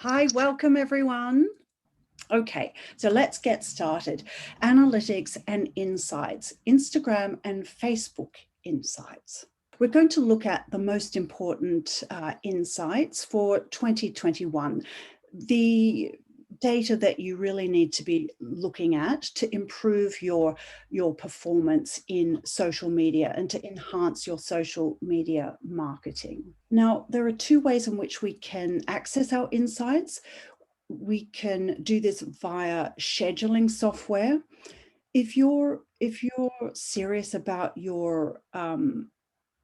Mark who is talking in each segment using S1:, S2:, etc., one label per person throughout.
S1: Hi, welcome everyone. Okay, so let's get started. Analytics and insights, Instagram and Facebook insights. We're going to look at the most important insights for 2021. The data that you really need to be looking at to improve your performance in social media and to enhance your social media marketing. Now, there are two ways in which we can access our insights. We can do this via scheduling software. If you're serious about your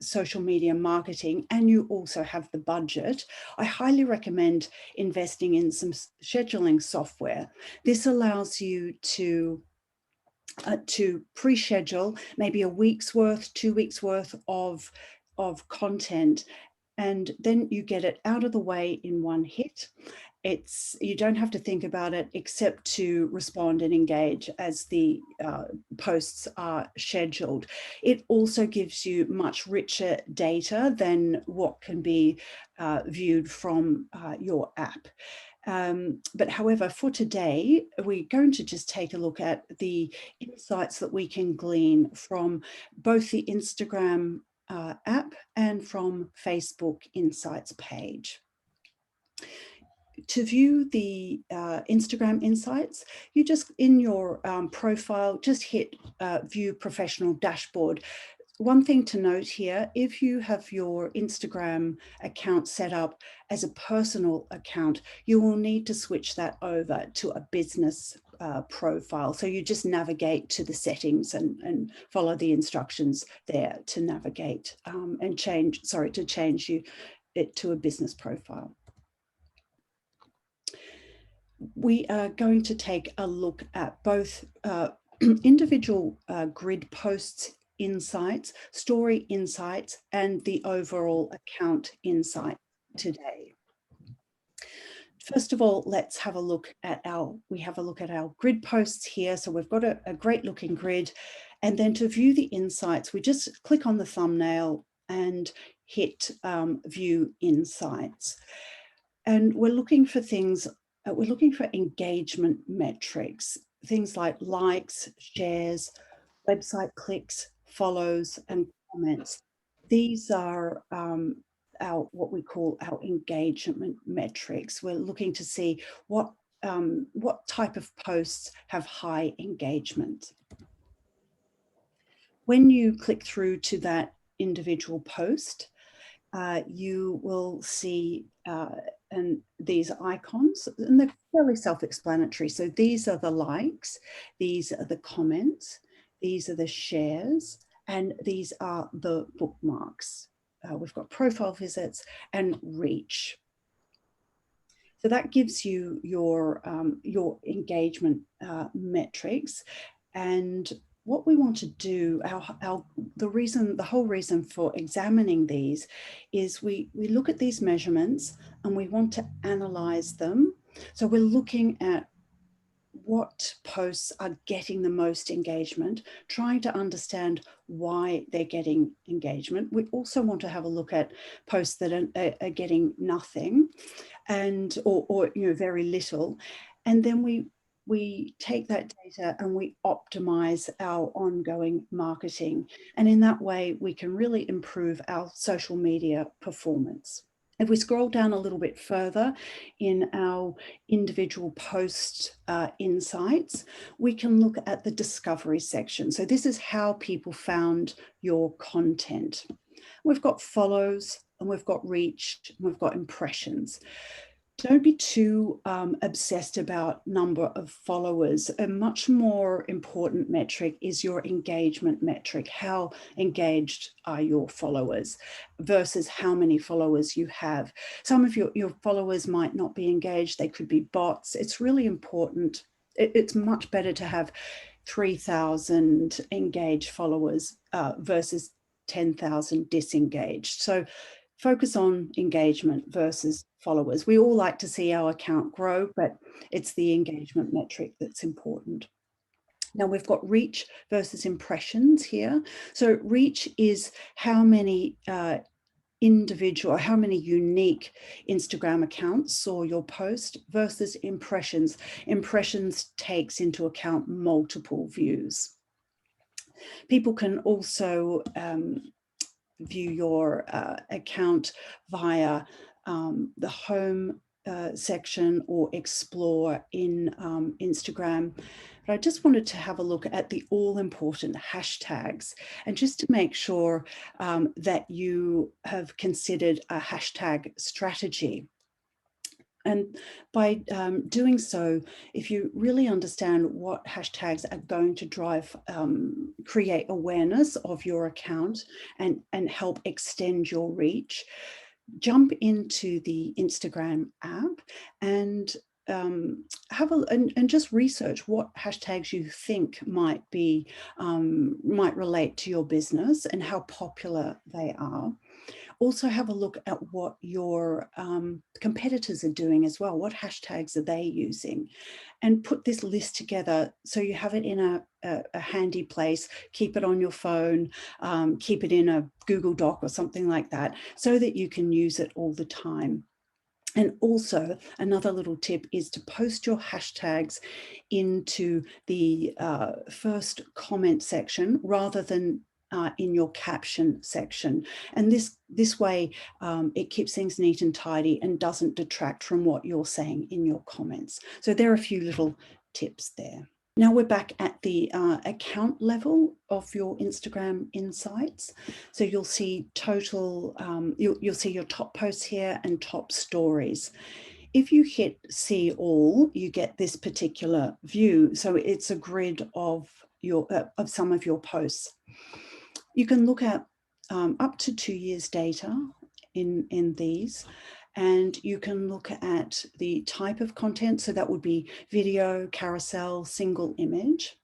S1: social media marketing and you also have the budget, I highly recommend investing in some scheduling software. This allows you to pre-schedule maybe a week's worth, 2 weeks worth of content, and then you get it out of the way in one hit. You don't have to think about it except to respond and engage as the posts are scheduled. It also gives you much richer data than what can be viewed from your app. But however, for today, we're going to just take a look at the insights that we can glean from both the Instagram app and from Facebook Insights page. To view the Instagram insights, you just in your profile, just hit view professional dashboard. One thing to note here, if you have your Instagram account set up as a personal account, you will need to switch that over to a business profile. So you just navigate to the settings and follow the instructions there to navigate and change it to a business profile. We are going to take a look at both individual grid posts insights, story insights, and the overall account insight today. First of all, let's have a look at our grid posts here. So we've got a great looking grid. And then to view the insights, we just click on the thumbnail and hit view insights. And we're looking for things, we're looking for engagement metrics, things like likes, shares, website clicks, follows, and comments. These are what we call our engagement metrics. We're looking to see what type of posts have high engagement. When you click through to that individual post, you will see and these icons, and they're fairly self-explanatory. So these are the likes, these are the comments, these are the shares, and these are the bookmarks. We've got profile visits and reach. So that gives you your engagement metrics. And what we want to do, the whole reason for examining these is we look at these measurements and we want to analyze them. So we're looking at what posts are getting the most engagement, trying to understand why they're getting engagement. We also want to have a look at posts that are getting nothing or very little. And then we take that data and we optimize our ongoing marketing. And in that way, we can really improve our social media performance. If we scroll down a little bit further in our individual post insights, we can look at the discovery section. So this is how people found your content. We've got follows and we've got reach and we've got impressions. Don't be too obsessed about number of followers. A much more important metric is your engagement metric. How engaged are your followers versus how many followers you have. Some of your followers might not be engaged. They could be bots. It's really important. It's much better to have 3,000 engaged followers versus 10,000 disengaged. So focus on engagement versus followers. We all like to see our account grow, but it's the engagement metric that's important. Now we've got reach versus impressions here. So reach is how many individual, how many unique Instagram accounts saw your post versus impressions. Impressions takes into account multiple views. People can also view your account via the home section or explore in Instagram. But I just wanted to have a look at the all-important hashtags, and just to make sure that you have considered a hashtag strategy. And by doing so, if you really understand what hashtags are going to drive, create awareness of your account and help extend your reach, jump into the Instagram app and and just research what hashtags you think might relate to your business and how popular they are. Also have a look at what your competitors are doing as well. What hashtags are they using? And put this list together so you have it in a handy place. Keep it on your phone, keep it in a Google Doc or something like that, so that you can use it all the time. And also another little tip is to post your hashtags into the first comment section rather than in your caption section. And this way it keeps things neat and tidy and doesn't detract from what you're saying in your comments. So there are a few little tips there. Now we're back at the account level of your Instagram insights. So you'll see total, you'll see your top posts here and top stories. If you hit see all, you get this particular view. So it's a grid of some of your posts. You can look at up to 2 years data in these. And you can look at the type of content. So that would be video, carousel, single image.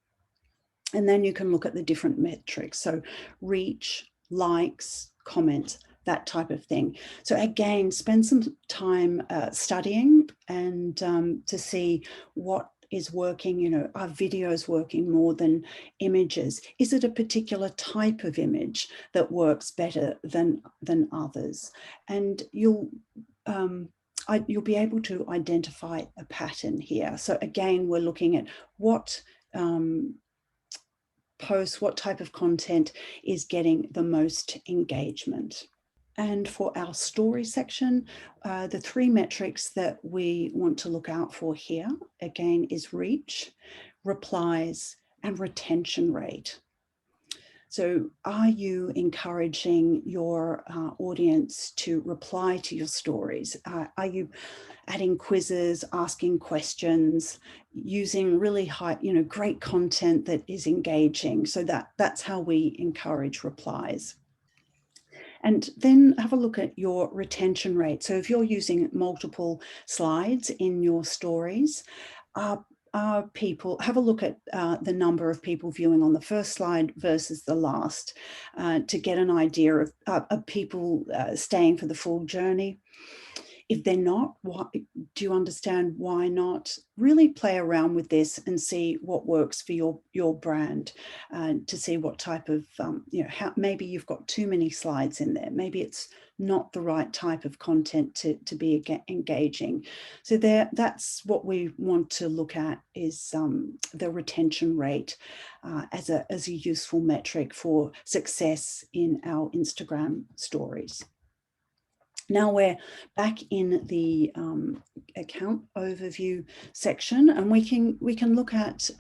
S1: And then you can look at the different metrics. So reach, likes, comments, that type of thing. So again, spend some time studying and to see what is working. You know, are videos working more than images? Is it a particular type of image that works better than others? And you'll be able to identify a pattern here. So again, we're looking at what posts, what type of content is getting the most engagement. And for our story section, the 3 metrics that we want to look out for here, again, is reach, replies, and retention rate. So are you encouraging your audience to reply to your stories? Are you adding quizzes, asking questions, using really high, great content that is engaging? So that's how we encourage replies. And then have a look at your retention rate. So if you're using multiple slides in your stories, people, have a look at the number of people viewing on the first slide versus the last to get an idea of people staying for the full journey. If they're not, do you understand why not? Really play around with this and see what works for your brand, to see what type of, how maybe you've got too many slides in there. Maybe it's not the right type of content to be engaging. So that's what we want to look at, is the retention rate as a useful metric for success in our Instagram stories. Now we're back in the account overview section, and we can look at,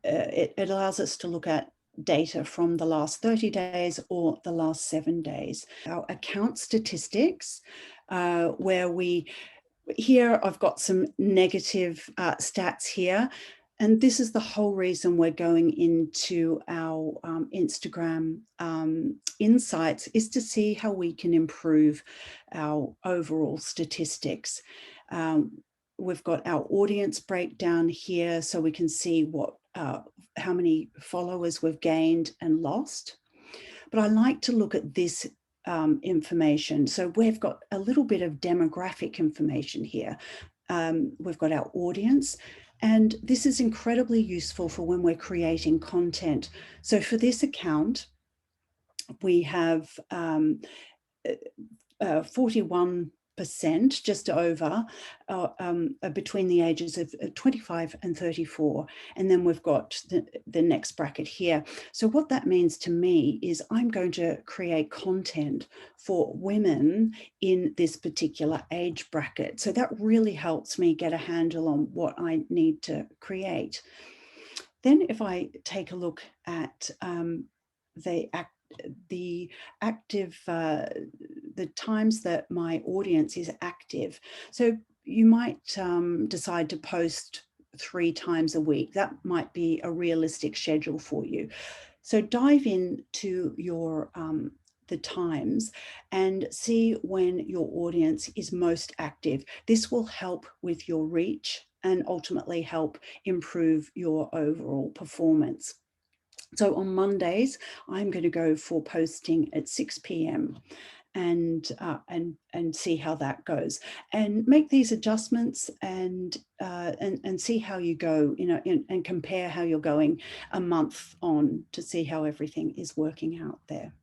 S1: it allows us to look at data from the last 30 days or the last 7 days. Our account statistics, here I've got some negative stats here. And this is the whole reason we're going into our Instagram insights, is to see how we can improve our overall statistics. We've got our audience breakdown here, so we can see how many followers we've gained and lost. But I like to look at this information. So we've got a little bit of demographic information here. We've got our audience. And this is incredibly useful for when we're creating content. So for this account, we have 41%, just over, between the ages of 25 and 34. And then we've got the next bracket here. So what that means to me is I'm going to create content for women in this particular age bracket. So that really helps me get a handle on what I need to create. Then if I take a look at the active, the times that my audience is active. So you might decide to post 3 times a week. That might be a realistic schedule for you. So dive into your the times and see when your audience is most active. This will help with your reach and ultimately help improve your overall performance. So on Mondays, I'm going to go for posting at 6 p.m. and see how that goes, and make these adjustments and see how you go, and compare how you're going a month on to see how everything is working out there.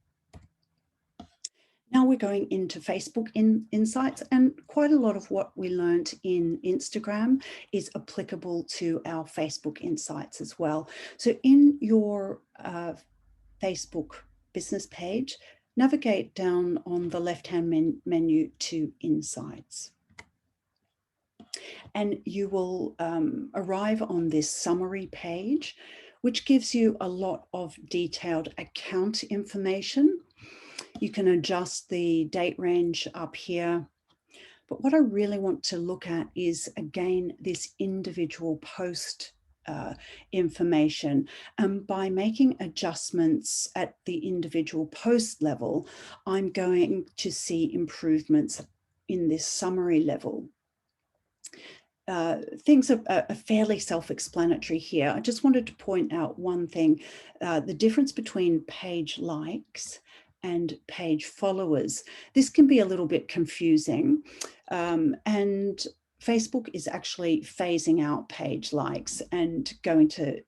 S1: Now we're going into Facebook insights, and quite a lot of what we learned in Instagram is applicable to our Facebook insights as well. So in your Facebook business page, navigate down on the left-hand menu to Insights. And you will arrive on this summary page, which gives you a lot of detailed account information. You can adjust the date range up here. But what I really want to look at is, again, this individual post information. By making adjustments at the individual post level, I'm going to see improvements in this summary level. Things are fairly self-explanatory here. I just wanted to point out one thing, the difference between page likes and page followers. This can be a little bit confusing, and Facebook is actually phasing out page likes and going to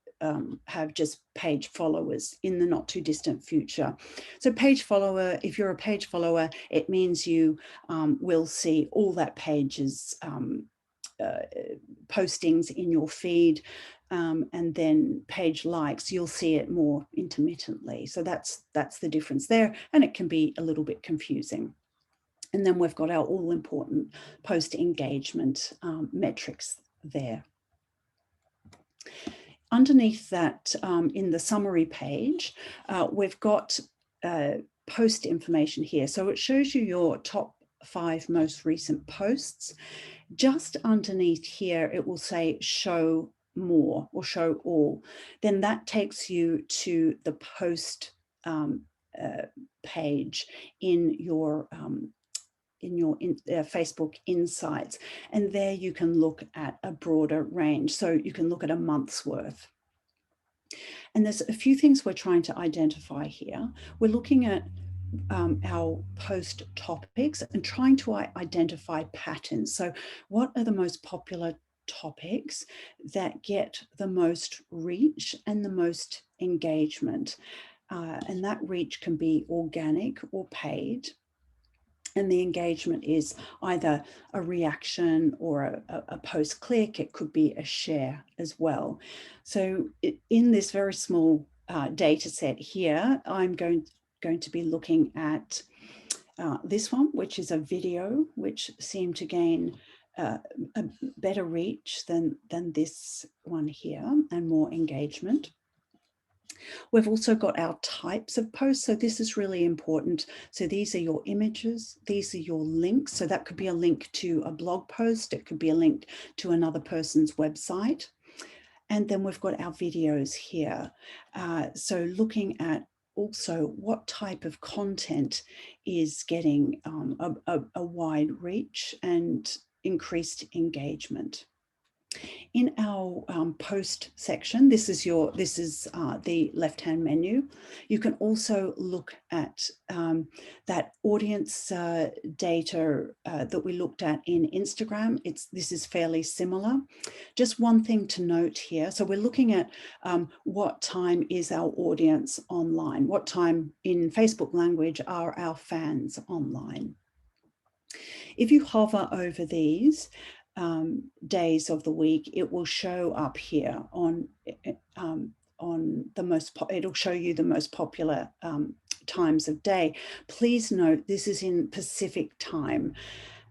S1: have just page followers in the not too distant future. So page follower, if you're a page follower, it means you will see all that page's postings in your feed, and then page likes, you'll see it more intermittently. So that's the difference there, and it can be a little bit confusing. And then we've got our all important post engagement metrics there. Underneath that, in the summary page, we've got post information here. So it shows you your top 5 most recent posts. Just underneath here, it will say show more or show all. Then that takes you to the post page in your Facebook Insights. And there you can look at a broader range. So you can look at a month's worth. And there's a few things we're trying to identify here. We're looking at our post topics and trying to identify patterns. So what are the most popular topics that get the most reach and the most engagement? And that reach can be organic or paid. And the engagement is either a reaction or a post click. It could be a share as well. So in this very small data set here, I'm going to be looking at this one, which is a video, which seemed to gain a better reach than this one here, and more engagement. We've also got our types of posts. So this is really important. So these are your images, these are your links. So that could be a link to a blog post. It could be a link to another person's website. And then we've got our videos here. So looking at also what type of content is getting a wide reach and increased engagement. in our post section, this is the left-hand menu. You can also look at that audience data that we looked at in Instagram. This is fairly similar. Just one thing to note here. So we're looking at what time is our audience online? What time in Facebook language are our fans online? If you hover over these days of the week, it will show up here on the most, it'll show you the most popular times of day. Please note this is in Pacific time.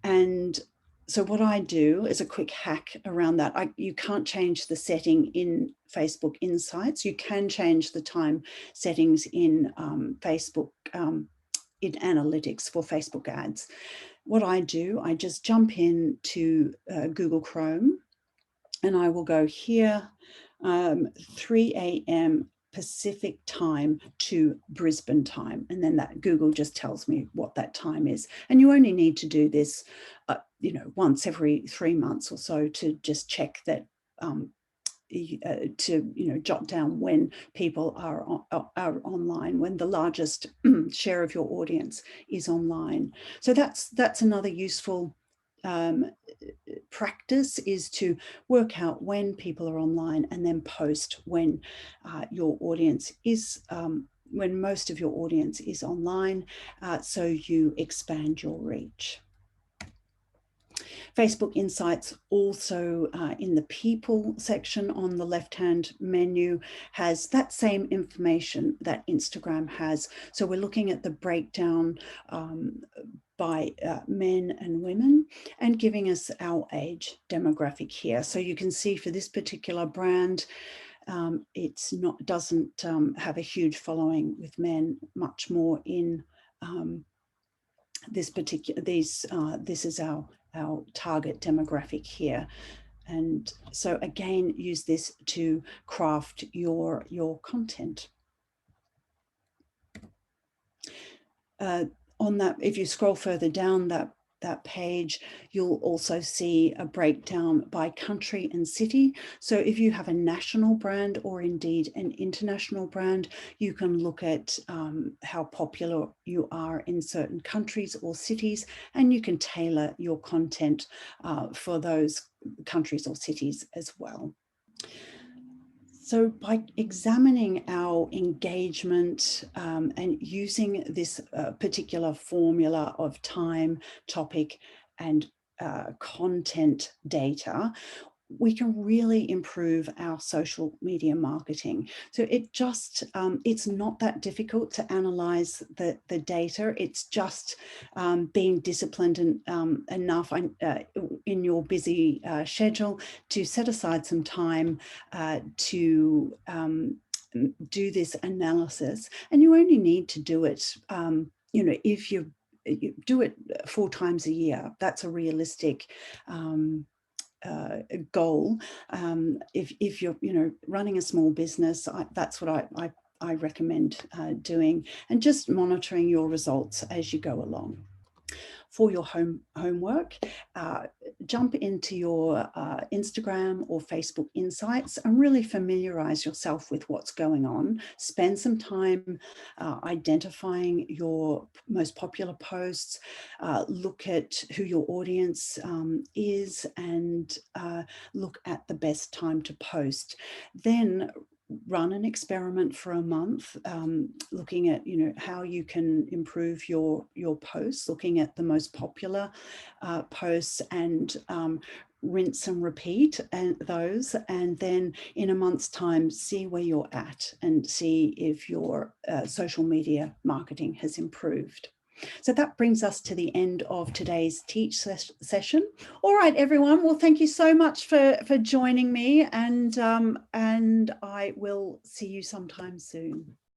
S1: And so what I do is a quick hack around that. You can't change the setting in Facebook Insights. You can change the time settings in Facebook in analytics for Facebook ads. What I do, I just jump into Google Chrome and I will go here, 3 a.m. Pacific time to Brisbane time. And then that Google just tells me what that time is. And you only need to do this, once every 3 months or so to just check that to jot down when people are online, when the largest share of your audience is online. So that's another useful practice, is to work out when people are online and then post when your audience is when most of your audience is online, so you expand your reach. Facebook Insights also in the people section on the left-hand menu has that same information that Instagram has. So we're looking at the breakdown by men and women and giving us our age demographic here. So you can see for this particular brand, doesn't have a huge following with men, much more in this is our target demographic here. And so again, use this to craft your content. On that, if you scroll further down that page, you'll also see a breakdown by country and city. So if you have a national brand or indeed an international brand, you can look at how popular you are in certain countries or cities, and you can tailor your content for those countries or cities as well. So by examining our engagement and using this particular formula of time, topic, and content data, we can really improve our social media marketing. So it's not that difficult to analyze the data. It's just being disciplined and enough in your busy schedule to set aside some time to do this analysis. And you only need to do it, if you do it 4 times a year. That's a realistic goal. If you're running a small business, that's what I recommend doing, and just monitoring your results as you go along. For your homework, jump into your Instagram or Facebook Insights and really familiarize yourself with what's going on. Spend some time identifying your most popular posts, look at who your audience is, and look at the best time to post. Then run an experiment for a month, looking at how you can improve your posts, looking at the most popular posts, and rinse and repeat those, and then in a month's time see where you're at and see if your social media marketing has improved. So that brings us to the end of today's Teach session. All right, everyone. Well, thank you so much for joining me, and I will see you sometime soon.